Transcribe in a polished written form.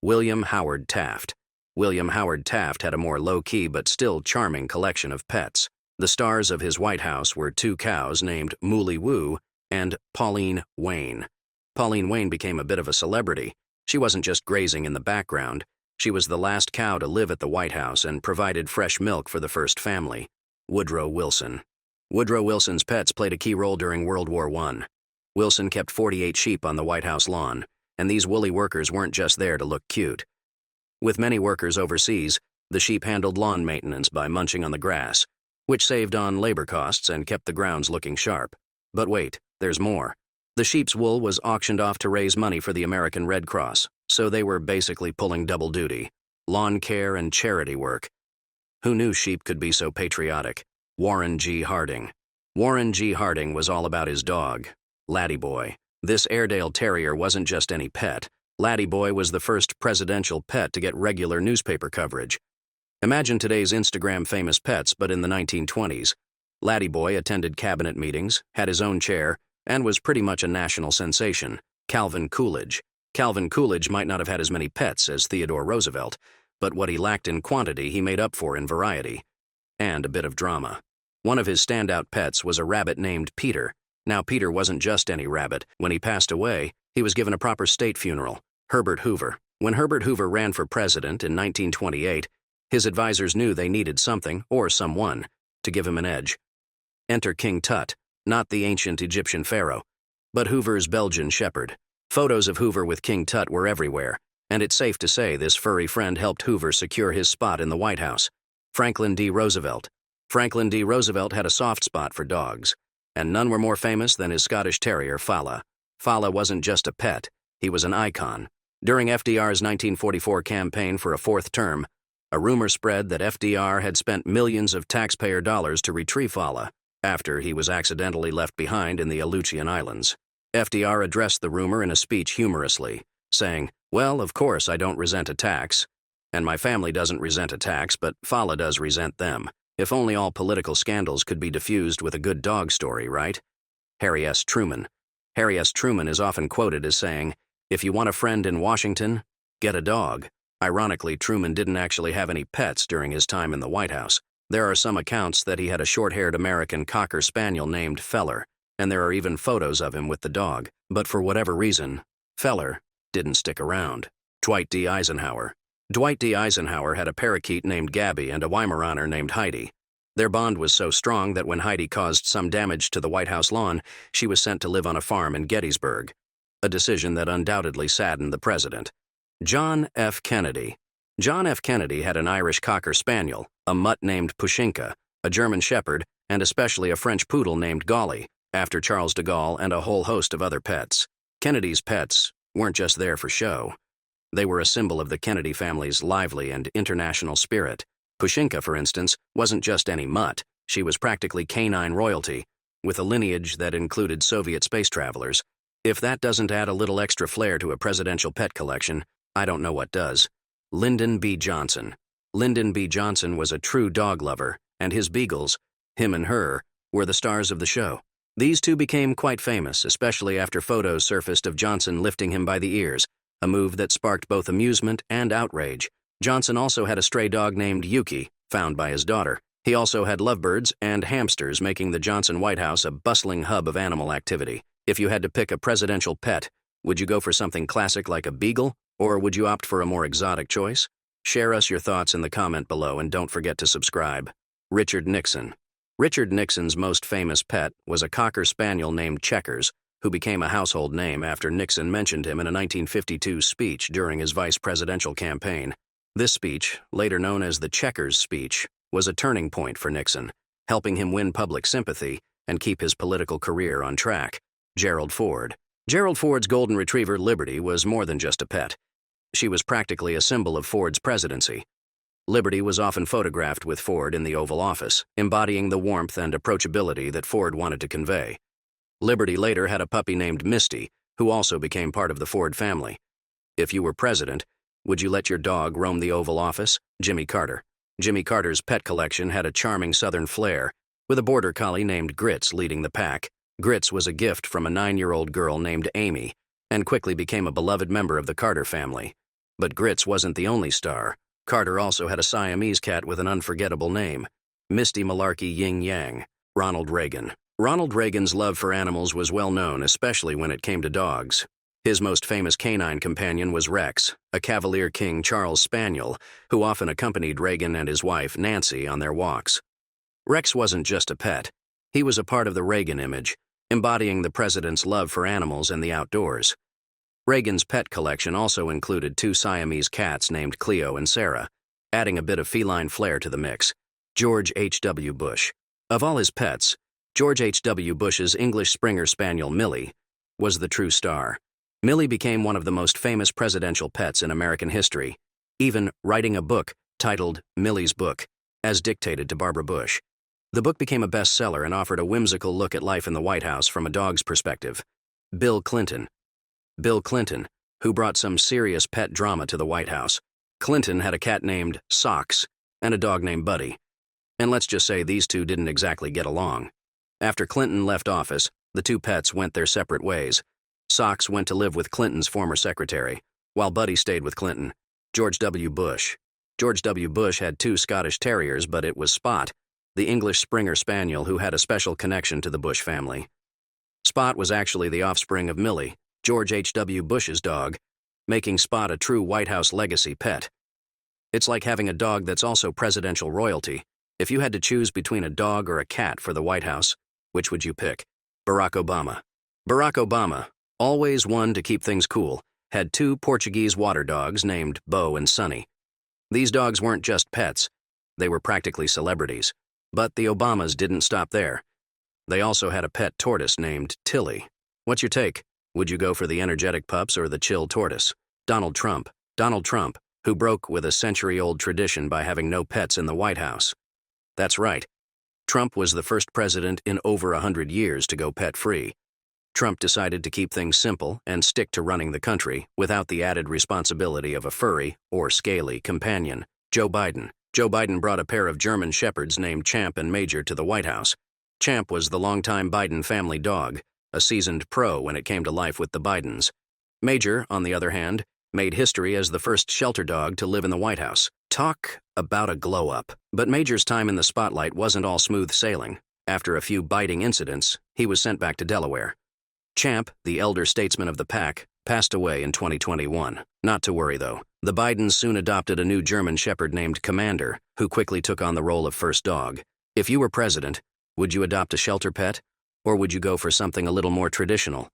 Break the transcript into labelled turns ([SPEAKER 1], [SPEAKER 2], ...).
[SPEAKER 1] William Howard Taft. William Howard Taft had a more low-key but still charming collection of pets. The stars of his White House were two cows named Mooly and Pauline Wayne. Pauline Wayne became a bit of a celebrity. She wasn't just grazing in the background. She was the last cow to live at the White House and provided fresh milk for the first family. Woodrow Wilson. Woodrow Wilson's pets played a key role during World War I. Wilson kept 48 sheep on the White House lawn, and these woolly workers weren't just there to look cute. With many workers overseas, the sheep handled lawn maintenance by munching on the grass, which saved on labor costs and kept the grounds looking sharp. But wait, there's more. The sheep's wool was auctioned off to raise money for the American Red Cross, so they were basically pulling double duty: lawn care and charity work. Who knew sheep could be so patriotic? Warren G. Harding. Warren G. Harding was all about his dog, Laddie Boy. This Airedale Terrier wasn't just any pet. Laddie Boy was the first presidential pet to get regular newspaper coverage. Imagine today's Instagram famous pets, but in the 1920s. Laddie Boy attended cabinet meetings, had his own chair, and was pretty much a national sensation. Calvin Coolidge. Calvin Coolidge might not have had as many pets as Theodore Roosevelt, but what he lacked in quantity he made up for in variety. And a bit of drama. One of his standout pets was a rabbit named Peter. Now, Peter wasn't just any rabbit. When he passed away, he was given a proper state funeral. Herbert Hoover. When Herbert Hoover ran for president in 1928, his advisors knew they needed something, or someone, to give him an edge. Enter King Tut, not the ancient Egyptian pharaoh, but Hoover's Belgian shepherd. Photos of Hoover with King Tut were everywhere, and it's safe to say this furry friend helped Hoover secure his spot in the White House. Franklin D. Roosevelt. Franklin D. Roosevelt had a soft spot for dogs, and none were more famous than his Scottish Terrier, Fala. Fala wasn't just a pet, he was an icon. During FDR's 1944 campaign for a fourth term, a rumor spread that FDR had spent millions of taxpayer dollars to retrieve Fala after he was accidentally left behind in the Aleutian Islands. FDR addressed the rumor in a speech humorously, saying, "Well, of course I don't resent a tax, and my family doesn't resent a tax, but Fala does resent them. If only all political scandals could be diffused with a good dog story, right?" Harry S. Truman. Harry S. Truman is often quoted as saying, "If you want a friend in Washington, get a dog." Ironically, Truman didn't actually have any pets during his time in the White House. There are some accounts that he had a short-haired American Cocker Spaniel named Feller, and there are even photos of him with the dog. But for whatever reason, Feller didn't stick around. Dwight D. Eisenhower. Dwight D. Eisenhower had a parakeet named Gabby and a Weimaraner named Heidi. Their bond was so strong that when Heidi caused some damage to the White House lawn, she was sent to live on a farm in Gettysburg, a decision that undoubtedly saddened the president. John F. Kennedy. John F. Kennedy had an Irish Cocker Spaniel, a mutt named Pushinka, a German Shepherd, and especially a French Poodle named Golly, after Charles de Gaulle, and a whole host of other pets. Kennedy's pets weren't just there for show. They were a symbol of the Kennedy family's lively and international spirit. Pushinka, for instance, wasn't just any mutt. She was practically canine royalty, with a lineage that included Soviet space travelers. If that doesn't add a little extra flair to a presidential pet collection, I don't know what does. Lyndon B. Johnson. Lyndon B. Johnson was a true dog lover, and his beagles, him and her, were the stars of the show. These two became quite famous, especially after photos surfaced of Johnson lifting him by the ears, a move that sparked both amusement and outrage. Johnson also had a stray dog named Yuki, found by his daughter. He also had lovebirds and hamsters, making the Johnson White House a bustling hub of animal activity. If you had to pick a presidential pet, would you go for something classic like a beagle, or would you opt for a more exotic choice? Share us your thoughts in the comment below, and don't forget to subscribe. Richard Nixon. Richard Nixon's most famous pet was a Cocker Spaniel named Checkers, who became a household name after Nixon mentioned him in a 1952 speech during his vice presidential campaign. This speech, later known as the Checkers speech, was a turning point for Nixon, helping him win public sympathy and keep his political career on track. Gerald Ford. Gerald Ford's golden retriever Liberty was more than just a pet. She was practically a symbol of Ford's presidency. Liberty was often photographed with Ford in the Oval Office, embodying the warmth and approachability that Ford wanted to convey. Liberty later had a puppy named Misty, who also became part of the Ford family. If you were president, would you let your dog roam the Oval Office? Jimmy Carter. Jimmy Carter's pet collection had a charming southern flair, with a border collie named Grits leading the pack. Grits was a gift from a 9-year-old girl named Amy, and quickly became a beloved member of the Carter family. But Grits wasn't the only star. Carter also had a Siamese cat with an unforgettable name, Misty Malarkey Yin Yang, Ronald Reagan. Ronald Reagan's love for animals was well known, especially when it came to dogs. His most famous canine companion was Rex, a Cavalier King Charles Spaniel, who often accompanied Reagan and his wife, Nancy, on their walks. Rex wasn't just a pet. He was a part of the Reagan image, embodying the president's love for animals and the outdoors. Reagan's pet collection also included 2 Siamese cats named Cleo and Sarah, adding a bit of feline flair to the mix. George H.W. Bush. Of all his pets, George H.W. Bush's English Springer Spaniel Millie was the true star. Millie became one of the most famous presidential pets in American history, even writing a book titled Millie's Book, as dictated to Barbara Bush. The book became a bestseller and offered a whimsical look at life in the White House from a dog's perspective. Bill Clinton. Bill Clinton, who brought some serious pet drama to the White House. Clinton had a cat named Socks and a dog named Buddy. And let's just say these two didn't exactly get along. After Clinton left office, the 2 pets went their separate ways. Socks went to live with Clinton's former secretary, while Buddy stayed with Clinton. George W. Bush. George W. Bush had 2 Scottish Terriers, but it was Spot, the English Springer Spaniel, who had a special connection to the Bush family. Spot was actually the offspring of Millie, George H.W. Bush's dog, making Spot a true White House legacy pet. It's like having a dog that's also presidential royalty. If you had to choose between a dog or a cat for the White House, which would you pick? Barack Obama. Barack Obama, always one to keep things cool, had 2 Portuguese water dogs named Bo and Sonny. These dogs weren't just pets, they were practically celebrities. But the Obamas didn't stop there. They also had a pet tortoise named Tilly. What's your take? Would you go for the energetic pups or the chill tortoise? Donald Trump. Donald Trump, who broke with a century-old tradition by having no pets in the White House. That's right. Trump was the first president in over 100 years to go pet-free. Trump decided to keep things simple and stick to running the country without the added responsibility of a furry or scaly companion. Joe Biden. Joe Biden brought a pair of German shepherds named Champ and Major to the White House. Champ was the longtime Biden family dog, a seasoned pro when it came to life with the Bidens. Major, on the other hand, made history as the first shelter dog to live in the White House. Talk about a glow-up. But Major's time in the spotlight wasn't all smooth sailing. After a few biting incidents, he was sent back to Delaware. Champ, the elder statesman of the pack, passed away in 2021. Not to worry, though. The Bidens soon adopted a new German shepherd named Commander, who quickly took on the role of first dog. If you were president, would you adopt a shelter pet? Or would you go for something a little more traditional,